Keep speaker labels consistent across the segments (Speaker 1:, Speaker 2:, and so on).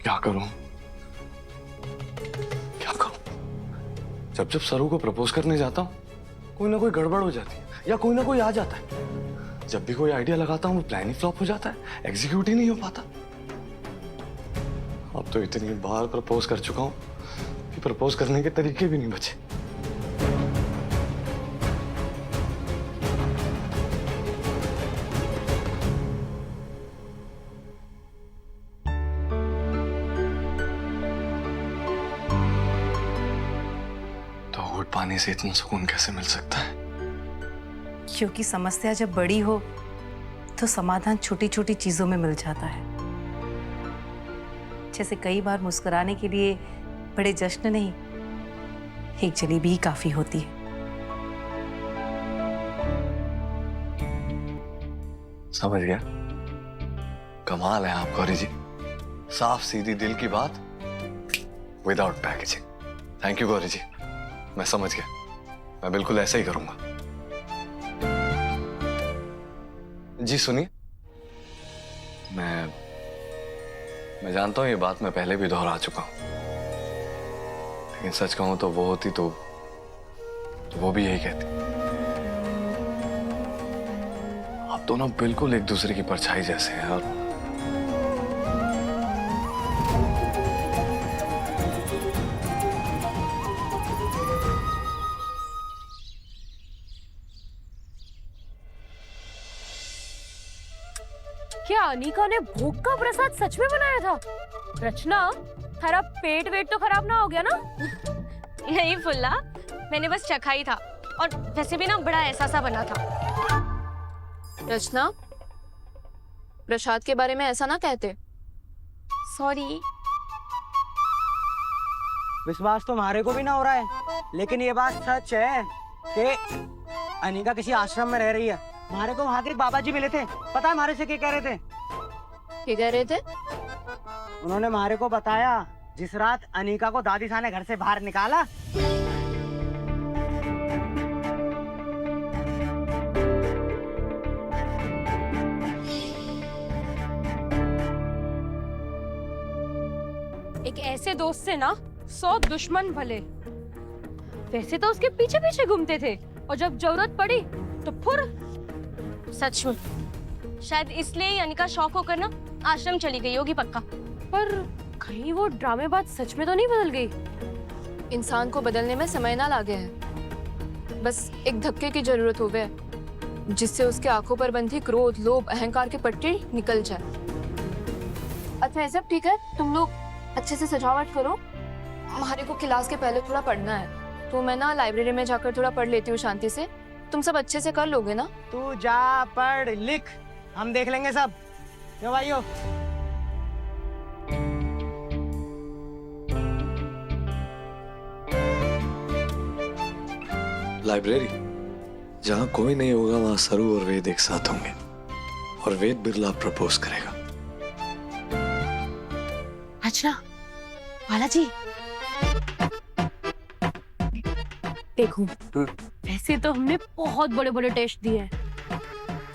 Speaker 1: क्या करूं, क्या करूं? जब जब सरू को प्रपोज करने जाता हूं कोई ना कोई गड़बड़ हो जाती है या कोई ना कोई आ जाता है। जब भी कोई आइडिया लगाता हूं वो प्लान ही फ्लॉप हो जाता है, एग्जीक्यूट ही नहीं हो पाता। अब तो इतनी बार प्रपोज कर चुका हूं कि प्रपोज करने के तरीके भी नहीं बचे। पानी से इतना सुकून कैसे मिल सकता है?
Speaker 2: क्योंकि समस्या जब बड़ी हो तो समाधान छोटी छोटी चीजों में मिल जाता है। जैसे कई बार मुस्कुराने के लिए बड़े जश्न नहीं, एक जलेबी ही काफी होती है।
Speaker 1: समझ गया, कमाल है आप गौरी जी। साफ सीधी दिल की बात without packaging. Thank you Gauri ji, मैं समझ गया, मैं बिल्कुल ऐसा ही करूंगा। जी सुनिए, मैं जानता हूं ये बात मैं पहले भी दोहरा चुका हूं, लेकिन सच कहूं तो वो होती तो वो भी यही कहती। आप दोनों बिल्कुल एक दूसरे की परछाई जैसे हैं। और
Speaker 3: क्या अनीका ने भोग का प्रसाद सच में बनाया था? रचना, तेरा पेट वेट तो खराब ना हो गया ना?
Speaker 4: नहीं फुल्ला, मैंने बस चखा ही था, और वैसे भी ना बड़ा ऐसा सा बना था।
Speaker 3: रचना, प्रसाद के बारे में ऐसा ना कहते।
Speaker 4: सॉरी।
Speaker 5: विश्वास तो हमारे को भी ना हो रहा है, लेकिन ये बात सच है कि अनीका किसी आश्रम में रह रही है। हमारे को वहाँ के बाबा जी मिले थे, पता है हमारे से क्या कह रहे थे?
Speaker 3: क्या कह रहे थे?
Speaker 5: उन्होंने हमारे को बताया जिस रात अनीका को दादी साहब ने घर से बाहर निकाला,
Speaker 3: एक ऐसे दोस्त से ना 100 दुश्मन भले। वैसे तो उसके पीछे पीछे घूमते थे, और जब जरूरत पड़ी तो फुर।
Speaker 4: सच में शायद इसलिए ही अनिका शौक होकर ना आश्रम चली गई होगी पक्का।
Speaker 3: पर कहीं वो ड्रामेबाज सच में तो नहीं बदल गई? इंसान को बदलने में समय ना लागे है, बस एक धक्के की जरूरत होवे जिससे उसके आंखों पर बंधी क्रोध, लोभ, अहंकार के पट्टे निकल जाए। अच्छा ये सब ठीक है, तुम लोग अच्छे से सजावट करो। हमारे को क्लास के पहले थोड़ा पढ़ना है, तो मैं ना लाइब्रेरी में जाकर थोड़ा पढ़ लेती हूँ शांति से। तुम सब अच्छे से कर लोगे ना?
Speaker 5: तू जा पढ़ लिख, हम देख लेंगे सब। क्यों भाइयों?
Speaker 1: लाइब्रेरी जहां कोई नहीं होगा वहां सरू और वेद एक साथ होंगे, और वेद बिरला प्रपोज करेगा।
Speaker 3: अच्छा बालाजी, देखो वैसे तो हमने बहुत बड़े बड़े टेस्ट दिए हैं,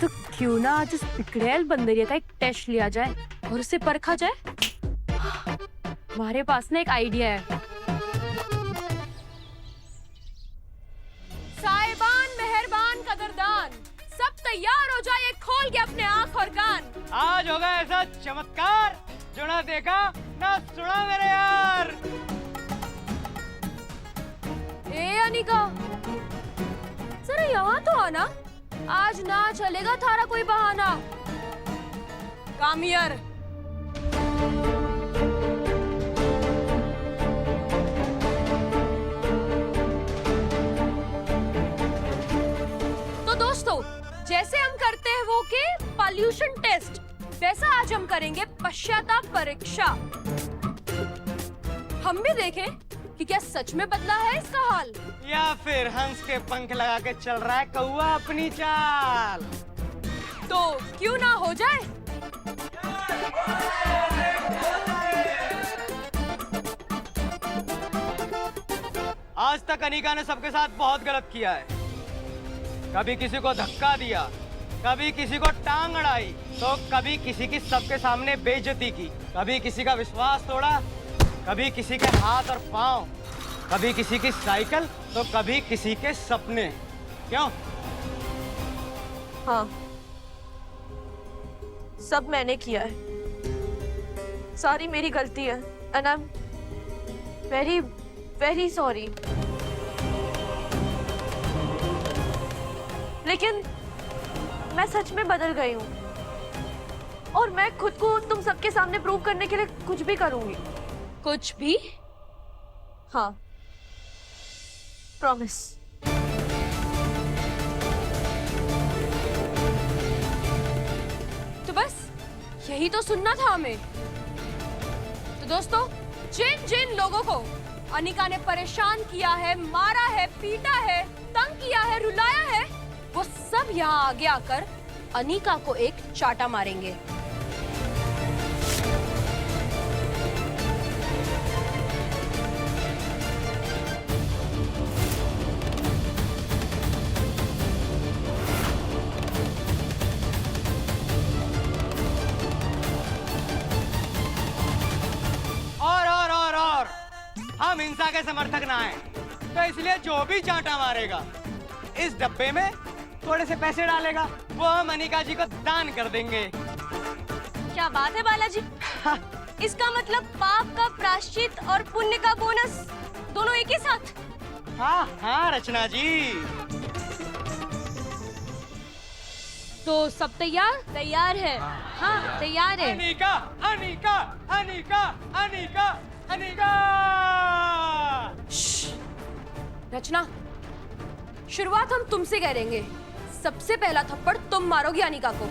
Speaker 3: तो क्यों ना आज इस पिकड़ेल बंदरिया का एक टेस्ट लिया जाए और उसे परखा जाए। हमारे पास ना एक आइडिया है। साहिबान, मेहरबान, कदरदान, सब तैयार हो जाइए, खोल के अपने आंख और कान।
Speaker 5: आज होगा ऐसा चमत्कार जो ना देखा ना सुना मेरे यार।
Speaker 3: ए अनिका, जरा यहाँ तो आना, आज ना चलेगा थारा कोई बहाना। Come here. तो दोस्तों, जैसे हम करते हैं वो के पॉल्यूशन टेस्ट, वैसा आज हम करेंगे पश्चाताप परीक्षा। हम भी देखें कि क्या सच में बदला है इसका हाल,
Speaker 5: या फिर हंस के पंख लगा के चल रहा है कौवा अपनी चाल।
Speaker 3: तो क्यों ना हो जाए।
Speaker 5: आज तक अनीका ने सबके साथ बहुत गलत किया है। कभी किसी को धक्का दिया, कभी किसी को टांग अड़ाई तो कभी किसी की सबके सामने बेइज्जती की, कभी किसी का विश्वास तोड़ा, कभी किसी के हाथ और पांव, कभी किसी की साइकिल तो कभी किसी के सपने। क्यों?
Speaker 6: हाँ, सब मैंने किया है, सारी मेरी गलती है and I am very very sorry. लेकिन मैं सच में बदल गई हूँ और मैं खुद को तुम सबके सामने प्रूव करने के लिए कुछ भी करूंगी।
Speaker 4: कुछ भी?
Speaker 6: हाँ, प्रॉमिस।
Speaker 3: तो बस यही तो सुनना था हमें। तो दोस्तों, जिन जिन लोगों को अनिका ने परेशान किया है, मारा है, पीटा है, तंग किया है, रुलाया है, वो सब यहाँ आगे आकर अनिका को एक चाटा मारेंगे।
Speaker 5: और हम हिंसा के समर्थक ना हैं, तो इसलिए जो भी चांटा मारेगा इस डब्बे में थोड़े से पैसे डालेगा, वो हम अनिका जी को दान कर देंगे।
Speaker 4: क्या बात है बालाजी। इसका मतलब पाप का प्रायश्चित और पुण्य का बोनस दोनों एक ही साथ।
Speaker 5: हाँ हाँ रचना जी।
Speaker 3: तो सब तैयार?
Speaker 4: तैयार है। हाँ, तैयार है।
Speaker 5: अनिका अनिका अनिका अनिका अनिका।
Speaker 3: रचना, शुरुआत हम तुमसे करेंगे। सबसे पहला थप्पड़ तुम मारोगी अनिका को।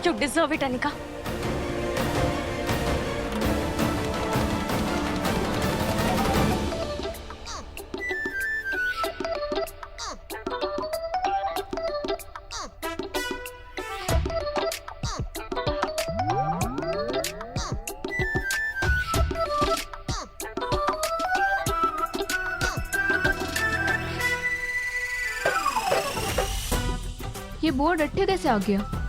Speaker 4: You deserve it, Anika.
Speaker 3: ये बोर्ड अट्ठे कैसे आ गया?